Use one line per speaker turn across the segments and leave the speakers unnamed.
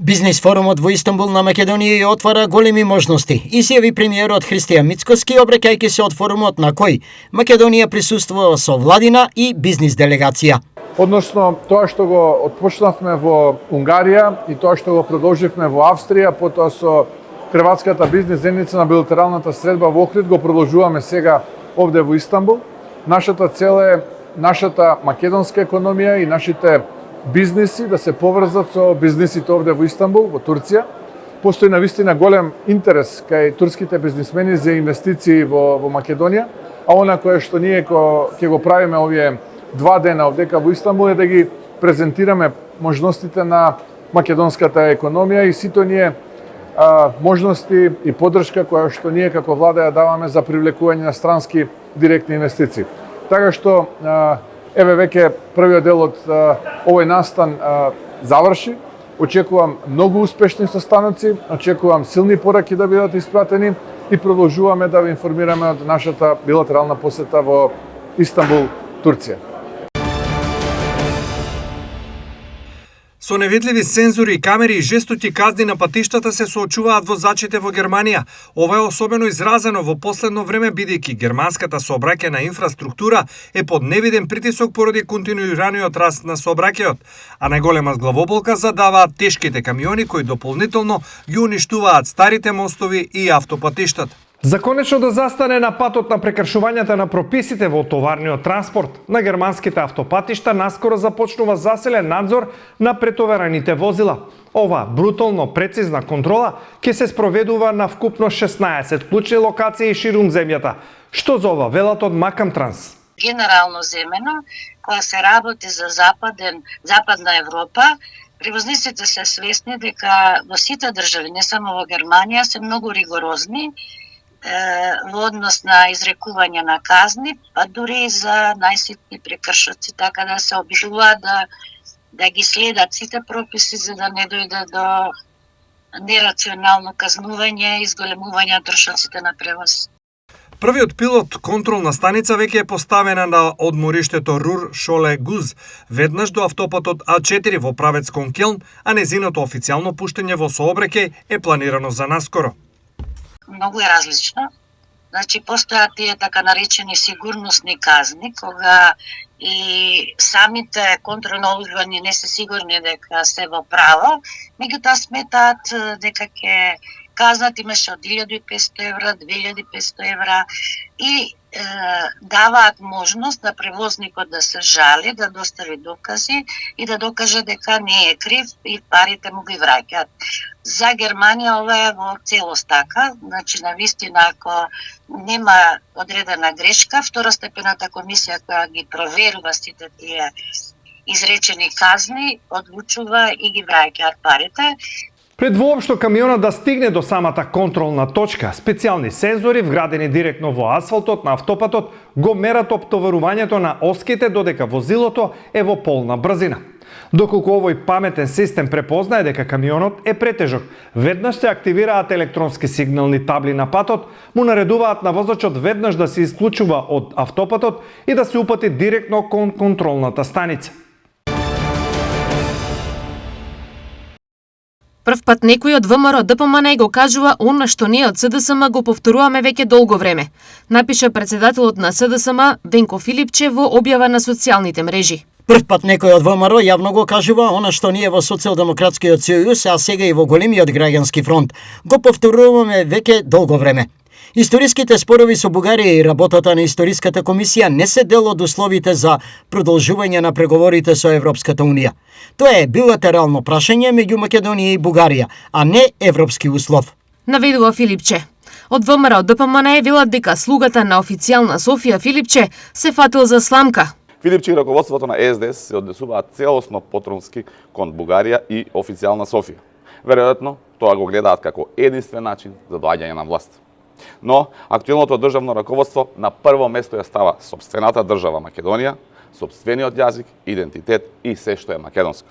Бизнис форумот во Истанбул на Македонија ја отвара големи можности, изјави премиерот Христијан Мицкоски, обраќајќи се од форумот на кој Македонија присуствува со владина и бизнис делегација.
Односно, тоа што го отпочнавме во Унгарија и тоа што го продолживме во Австрија, потоа со Хрватската бизнис заедница на билатералната средба во Охрид, го продолжуваме сега овде во Истанбул. Нашата цел е нашата македонска економија и нашите бизниси да се поврзат со бизнисите овде во Истанбул, во Турција. Постои навистина голем интерес кај турските бизнисмени за инвестиции во Македонија, а она кое што ние ќе го правиме овие 2 дена овдека во Истанбул е да ги презентираме можностите на македонската економија и сите ние можности и поддршка која што ние како влада ја даваме за привлекување на странски директни инвестиции. Така што еве веќе првиот дел од овој настан заврши. Очекувам многу успешни состаноци, очекувам силни пораки да бидат испратени и продолжуваме да ви информираме од нашата билатерална посета во Истанбул, Турција.
Со невидливи сензори и камери и жестоки казни на патиштата се соочуваат возачите во Германија. Ова е особено изразено во последно време, бидејќи германската сообраќајна инфраструктура е под невиден притисок поради континуираниот раст на сообраќајот, а најголема главоболка задаваат тешките камиони кои дополнително ги уништуваат старите мостови и автопатиштата.
За конечно да застане на патот на прекршувањата на прописите во товарниот транспорт, на германските автопатишта наскоро започнува заселен надзор на претоварените возила. Ова брутално прецизна контрола ќе се спроведува на вкупно 16 клучни локации ширум земјата. Што за ова велат од Макам Транс?
Генерално земено, кога се работи за западна Европа, превозниците се свесни дека во сите држави, не само во Германија, се многу ригорозни во однос на изрекување на казни, па дури и за најситни прекршоци, така да се обидуваат да ги следат сите прописи за да не дојде до нерационално казнување и изголемување на трошоците на превоз.
Првиот пилот контролна станица веќе е поставена на одмориштето Рур Шоле Гуз, веднаш до автопатот А4 во правец кон Келн, а незиното официјално пуштање во сообраќај е планирано за наскоро.
Многу е различно. Значи, постојат тие така наречени сигурносни казни, кога и самите контролни органи не се сигурни дека се во право, меѓутоа сметаат дека ќе казнат имаше од 1500 евра, 2500 евра и даваат можност на превозникот да се жали, да достави докази и да докаже дека не е крив и парите му ги враќаат. За Германија ова е во целост така, значи навистина ако нема одредена грешка, второстепената комисија која ги проверува сите тие изречени казни, одлучува и ги враќаат парите.
Пред воопшто камионот да стигне до самата контролна точка, специјални сензори вградени директно во асфалтот на автопатот го мерат оптоварувањето на оските додека возилото е во полна брзина. Доколку овој паметен систем препознае дека камионот е претежок, веднаш се активираат електронски сигнални табли на патот, му наредуваат на возачот веднаш да се исклучува од автопатот и да се упати директно кон контролната станица.
Прв пат некој од ВМРО ДПМН го кажува она што ние од СДСМ го повторуваме веќе долго време, напиша председателот на СДСМ Венко Филипче во објава на социјалните мрежи.
Прв пат некој од ВМРО јавно го кажува она што ние во Социјалдемократскиот сојуз, а сега и во големиот граѓански фронт, го повторуваме веќе долго време. Историските спорови со Бугарија и работата на Историската комисија не се дел од условите за продолжување на преговорите со Европската унија. Тоа е билатерално прашање меѓу Македонија и Бугарија, а не европски услов.
Наведува Филипче. Од ВМРО ДПМН велат дека слугата на официјална Софија Филипче се фатил за сламка.
Филипче и раководството на СДС се однесуваат целосно потронски кон Бугарија и официјална Софија. Веројатно, тоа го гледаат како единствен начин за доаѓање на власт. Но актуелното државно раководство на прво место ја става сопствената држава Македонија, сопствениот јазик, идентитет и се што е македонско.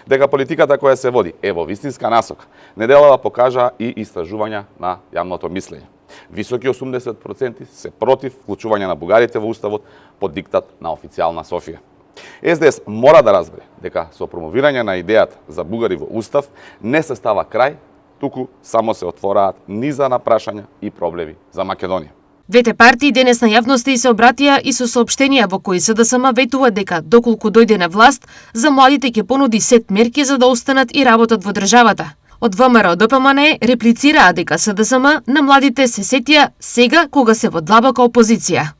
Дека политиката која се води е во вистинска насока, неделава покажа и истражувања на јавното мислење. Високи 80% се против вклучување на бугарите во уставот под диктат на официјална Софија. СДС мора да разбере дека со промовирање на идејата за бугари во устав не се става крај, туку само се отвораат низа на прашања и проблеми за Македонија.
Двете партии денес на јавноста се обратија и со соопштенија во кои СДСМ ветува дека доколку дојде на власт, за младите ќе понуди сет мерки за да останат и работат во државата. Од ВМРО ДПМН реплицираа дека СДСМ на младите се сетија сега кога се во длабока опозиција.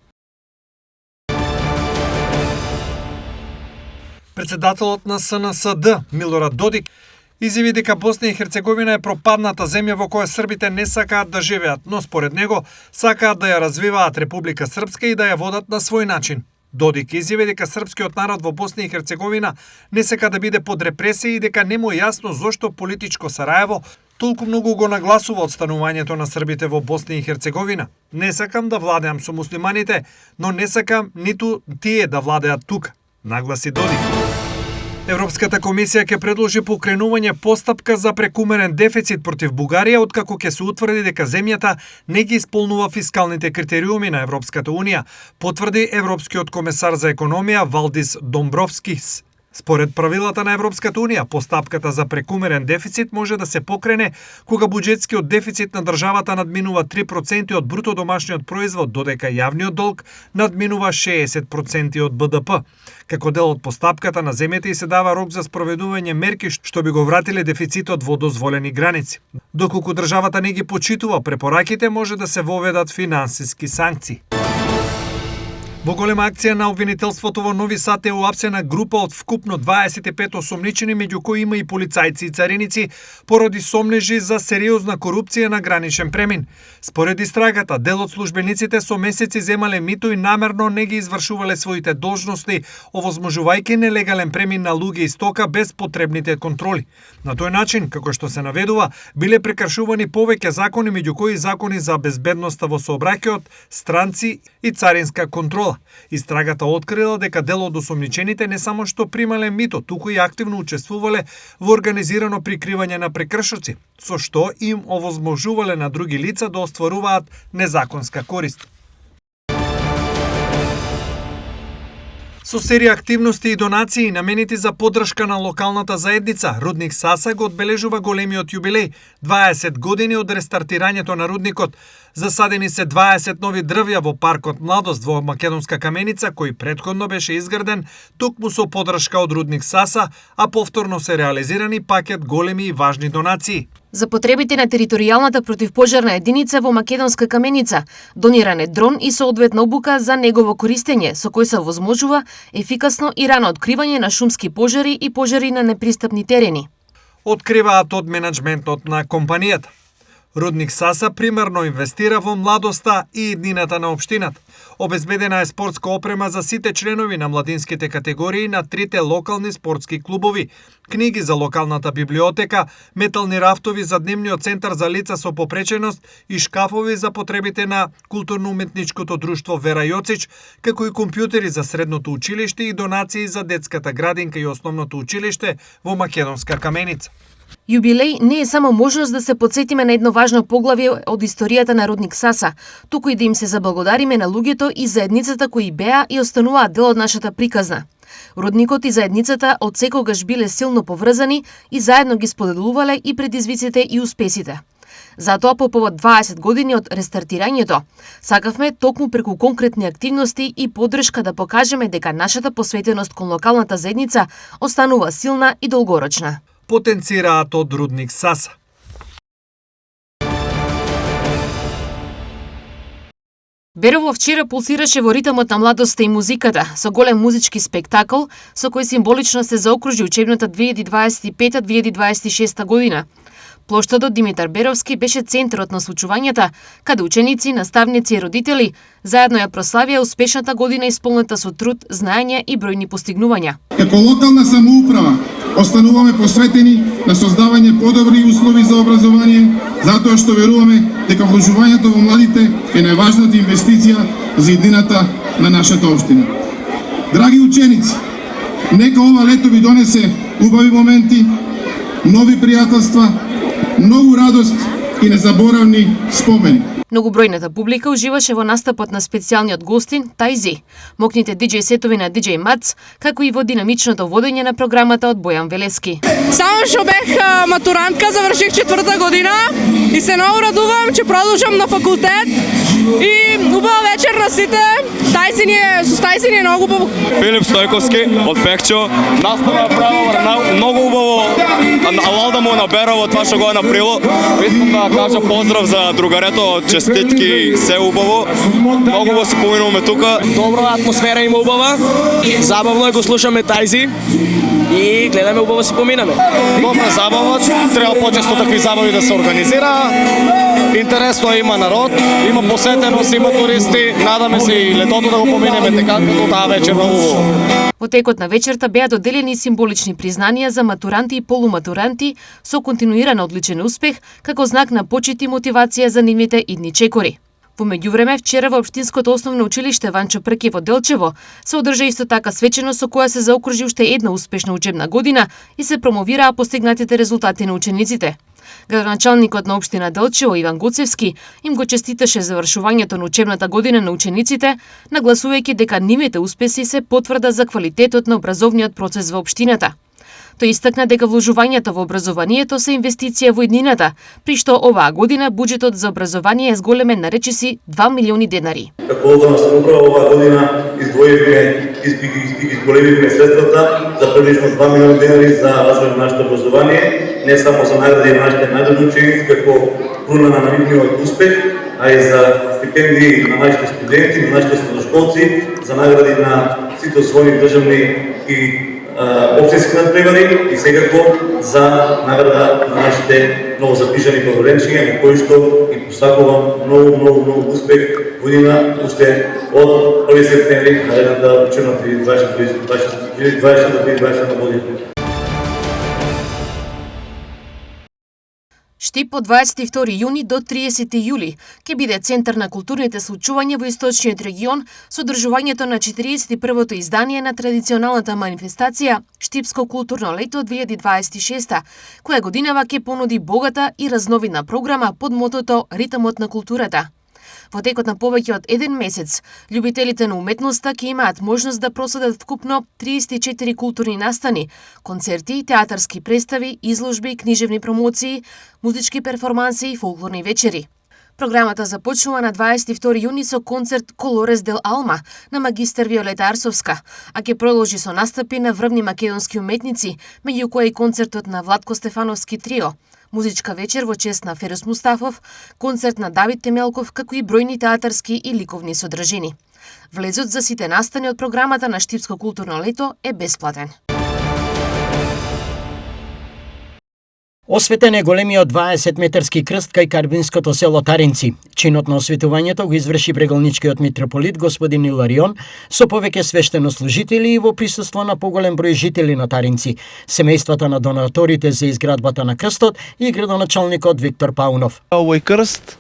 Председателот на СНСД, Милорад Додик, изјави дека Босна и Херцеговина е пропадната земја во која србите не сакаат да живеат, но според него сакаат да ја развиваат Република Српска и да ја водат на свој начин. Додик изјави дека српскиот народ во Босна и Херцеговина не сака да биде под репресија и дека не му е јасно зошто политичко Сараево толку многу го нагласува отстанувањето на србите во Босна и Херцеговина. Не сакам да владеам со муслиманите, но не сакам ниту тие да владеат тука, нагласи Додик. Европската комисија ќе предложи покренување постапка за прекумерен дефицит против Бугарија откако ќе се утврди дека земјата не ги исполнува фискалните критериуми на Европската унија, потврди Европскиот комесар за економија Валдис Домбровскис. Според правилата на Европската унија, постапката за прекумерен дефицит може да се покрене кога буџетскиот дефицит на државата надминува 3% од бруто домашниот производ, додека јавниот долг надминува 60% од БДП. Како дел од постапката на земјата и се дава рок за спроведување мерки што би го вратиле дефицитот во дозволени граници. Доколку државата не ги почитува препораките, може да се воведат финансиски санкции. Во голема акција на обвинителството во Нови Сад е уапсена група од вкупно 25 осомничени, меѓу кои има и полицајци и цариници, поради сомнежи за сериозна корупција на граничен премин. Според истрагата, дел од службениците со месеци земале мито и намерно не ги извршувале своите должности, овозможувајќи нелегален премин на луѓе и стока без потребните контроли. На тој начин, како што се наведува, биле прекршувани повеќе закони, меѓу кои закони за безбедноста во сообраќајот, странци и царинска контрола. Истрагата открила дека дел од осомничените не само што примале мито, туку и активно учествувале во организирано прикривање на прекршоци, со што им овозможувале на други лица да остваруваат незаконска корист. Со серија активности и донации наменети за поддршка на локалната заедница, Рудник Саса го одбележува големиот јубилеј, 20 години од рестартирањето на рудникот. Засадени се 20 нови дрвја во паркот Младост во Македонска Каменица, кој претходно беше изграден токму со поддршка од Рудник Саса, а повторно се реализирани пакет големи и важни донации.
За потребите на територијалната противпожарна единица во Македонска Каменица, дониран е дрон и соодветна обука за негово користење, со кој се возможува ефикасно и рано откривање на шумски пожари и пожари на непристапни терени.
Откриваат од менаџментот на компанијата. Рудник Саса примерно инвестира во младоста и иднината на општината. Обезбедена е спортска опрема за сите членови на младинските категории на трите локални спортски клубови, книги за локалната библиотека, метални рафтови за дневниот центар за лица со попреченост и шкафови за потребите на културно-уметничкото друштво Вера Јоцич, како и компјутери за средното училиште и донации за детската градинка и основното училиште во Македонска Каменица.
Јубилеј не е само можност да се подсетиме на едно важно поглавје од историјата на Рудник Саса, туку и да им се заблагодариме на луѓето и заедницата кои беа и остануваат дел од нашата приказна. Рудникот и заедницата од секогаш биле силно поврзани и заедно ги споделувале и предизвиците и успесите. Затоа по повод 20 години од рестартирањето, сакавме токму преку конкретни активности и поддршка да покажеме дека нашата посветеност кон локалната заедница останува силна и долгорочна.
Потенцираат од Рудник Саса.
Берово вчера пулсираше во ритмот на младоста и музиката, со голем музички спектакл, со кој символично се заокружи учебната 2025-2026 година. Плоштадот Димитар Беровски беше центарот на случувањата, каде ученици, наставници и родители заедно ја прославија успешната година исполнета со труд, знаење и бројни постигнувања.
Како локална самоуправа, остануваме посветени на создавање подобри услови за образование, затоа што веруваме дека вложувањето во младите е најважната инвестиција за иднината на нашата општина. Драги ученици, нека ова лето ви донесе убави моменти, нови пријателства, многу радост и незаборавни спомени.
Многобројната публика уживаше во настапот на специјалниот гостин Тајзи, мокните диџеј сетови на диџеј Мац, како и во динамичното водење на програмата од Бојан Велески.
Само што бех матурантка, заврших 4-та година и се многу радувам че продолжам на факултет и убава вечер на сите. Со Тајзи ни е многу убаво.
Филип Стојковски од Пекчо. Настава право многу убаво. Алал да му набераво тоа што го е направило. Искам да кажа поздрав за другарето, честитки, се убаво. Многу го се поминуваме тука.
Добра атмосфера има убава. Забавно е го слушаме Тајзи и гледаме убаво се поминаме.
Добра забава, треба почесто такви забави да се организира. Интересно има народ, има посетеност, има туристи. Надаме се и летото да го поминеме така како таа вечер на убаво.
Во текот на вечерта беа доделени символични признанија за матуранти и полуматуранти со континуиран одличен успех како знак на почит и мотивација за нивните идни чекори. Во меѓувреме, вчера во Општинското основно училиште Ванчо Прки во Делчево се одржа исто така свеченост со која се заокружи уште една успешна учебна година и се промовираа постигнатите резултати на учениците. Градоначалникот на општина Делчево Иван Гоцевски им го честиташе завршувањето на учебната година на учениците, нагласувајќи дека нивните успеси се потврда за квалитетот на образовниот процес во општината. Тој истакна дека вложувањето во образованието се инвестиција во иднината, при што оваа година буџетот за образование е зголемен на речиси 2 милиони денари.
Како локална самоуправа оваа година издвоивме и изголемивме средствата за приближно 2 милиони денари за развој на нашето образование, не само за награди на нашите најдобри ученици како круна на нивниот успех, а и за стипендии на нашите студенти, на нашите средношколци, за награди на сите освоени државни и општински надпревари и секако за награда на нашите новозапишани прворечња, на кои што и посакувам многу успех година уште од 1 септември наредната учебна 2020 година.
Штип од 22 јуни до 30 јули ќе биде центар на културните случувања во источниот регион со одржувањето на 41-то издание на традиционалната манифестација Штипско културно лето 2026, која годинава ќе понуди богата и разновидна програма под мотото Ритмот на културата. Во текот на повеќе од еден месец, љубителите на уметноста ќе имаат можност да проследат вкупно 34 културни настани, концерти, театарски представи, изложби, книжевни промоции, музички перформанси и фолклорни вечери. Програмата започнува на 22 јуни со концерт Колорес дел Алма на магистер Виолета Арсовска, а ќе продолжи со настапи на врвни македонски уметници, меѓу кои концертот на Владко Стефановски трио, музичка вечер во чест на Ферус Мустафов, концерт на Давид Темелков, како и бројни театарски и ликовни содржини. Влезот за сите настани од програмата на Штипско културно лето е бесплатен.
Осветен е големиот 20-метарски крст кај карбинското село Таринци. Чинот на осветувањето го изврши преголничкиот митрополит господин Иларион со повеќе свештенослужители и во присуство на поголем број жители на Таринци, семејствата на донаторите за изградбата на крстот и градоначалникот Виктор Паунов.
Овој крст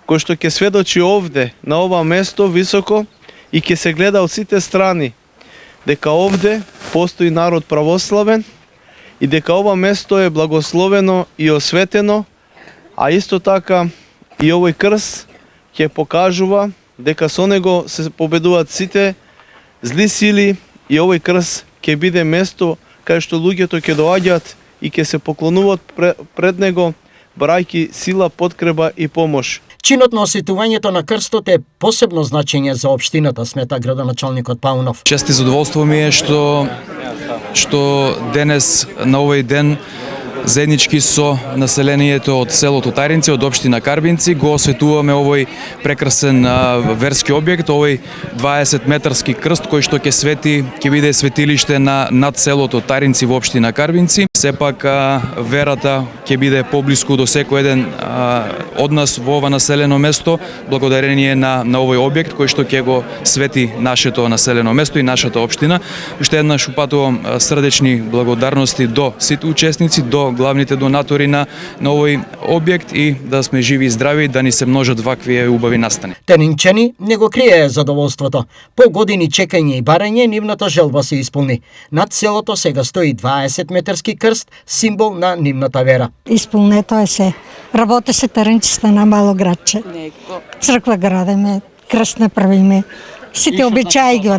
кој што ќе сведочи овде на ова место високо и ќе се гледа од сите страни дека овде постои народ православен и дека ова место е благословено и осветено, а исто така и овој крст ќе покажува дека со него се победуваат сите зли сили и овој крст ќе биде место кај што луѓето ќе доаѓаат и ќе се поклонуваат пред него, брајки сила, подкрепа и помош.
Чинот на осветувањето на крстот е посебно значење за општината, смета градоначалникот Паунов.
Чест и задоволство ми е што денес на овој ден заеднички со населението од селото Таринци, од општина Карбинци, го осветуваме овој прекрасен верски објект, овој 20-метарски крст кој што ќе биде светилиште над селото Таринци во општина Карбинци. Сепак верата ќе биде поблиску до секој еден од нас во ова населено место, благодарение на овој објект кој што ќе го свети нашето населено место и нашата општина. Уште еднаш упатувам срдечни благодарности до сите учесници, до главните донатори на овој објект и да сме живи и здрави, да ни се множат вакви убави настани.
Теринчани не го крие задоволството. По години чекање и барање, нивната желба се исполни. Над селото сега стои 20-метарски крст крст, символ на нивната вера.
Исполнето е се. Работеше теренчиста на мало градче. Црква градеме, крст направиме. Сите обичаи ги.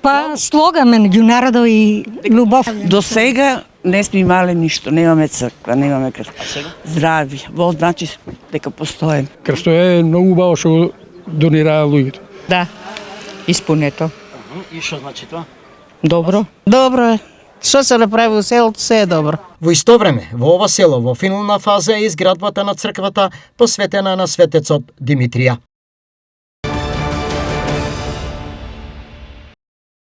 Па слогаме меѓу народот и љубов.
До сега не сме имале ништо, немаме црква, немаме крст. Здрави, во значи дека постоим.
Крстот е многу убаво што го донираа луѓето.
Да, исполнето.
И што значи тоа?
Добро. Добро е. Што се направи во селото, се е добро.
Во исто време, во ова село, во финална фаза е изградбата на црквата посветена на светецот Димитрија.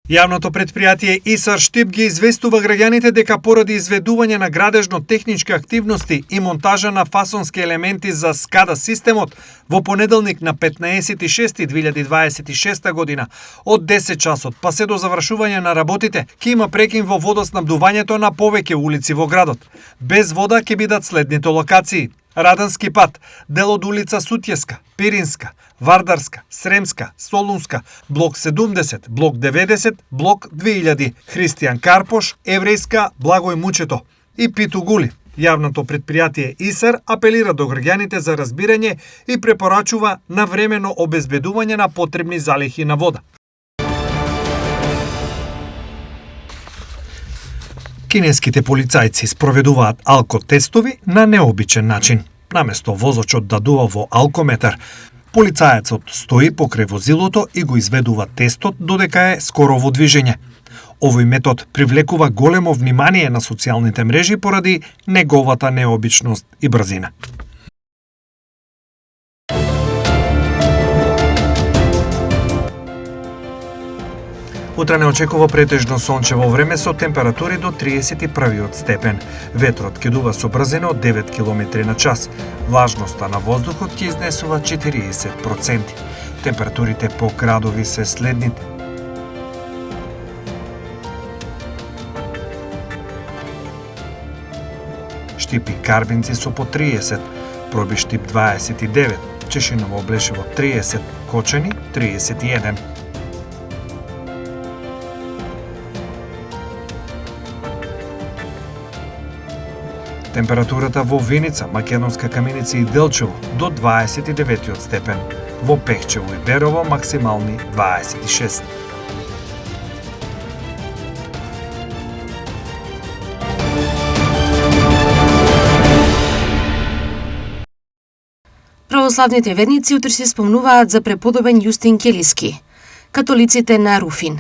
Јавното предпријатие ИСАР Штип ги известува граѓаните дека поради изведување на градежно-технички активности и монтажа на фасонски елементи за СКАДА системот во понеделник на 15.6.2026 година од 10 часот па се до завршување на работите ќе има прекин во водоснабдувањето на повеќе улици во градот. Без вода ќе бидат следните локации: Радански пат, дел од улица Сутјеска, Пиринска, Вардарска, Сремска, Солунска, блок 70, блок 90, блок 2000, Христијан Карпош, Еврејска, Благој Мучето и Питу Гули. Јавното предпријатие ИСАР апелира до граѓаните за разбирање и препорачува навремено обезбедување на потребни залихи на вода. Кинеските полицајци спроведуваат алкотестови на необичен начин. Наместо возачот да дува во алкометар, полицајецот стои покрај возилото и го изведува тестот додека е скоро во движење. Овој метод привлекува големо внимание на социјалните мрежи поради неговата необичност и брзина. Утре не очекува претежно сончево време со температури до 31 степен. Ветрот ќе дува со брзина од 9 км на час. Влажноста на воздухот ќе изнесува 40%. Температурите по градови се следните: Штип и Карбинци со по 30, Проби Штип 29, Чешиново Блешево 30, Кочани 31. Температурата во Виница, Македонска Каменица и Делчево до 29 степен. Во Пехчево и Берово максимални 26.
Православните верници утре се спомнуваат за преподобен Јустин Келиски. Католиците на Руфин.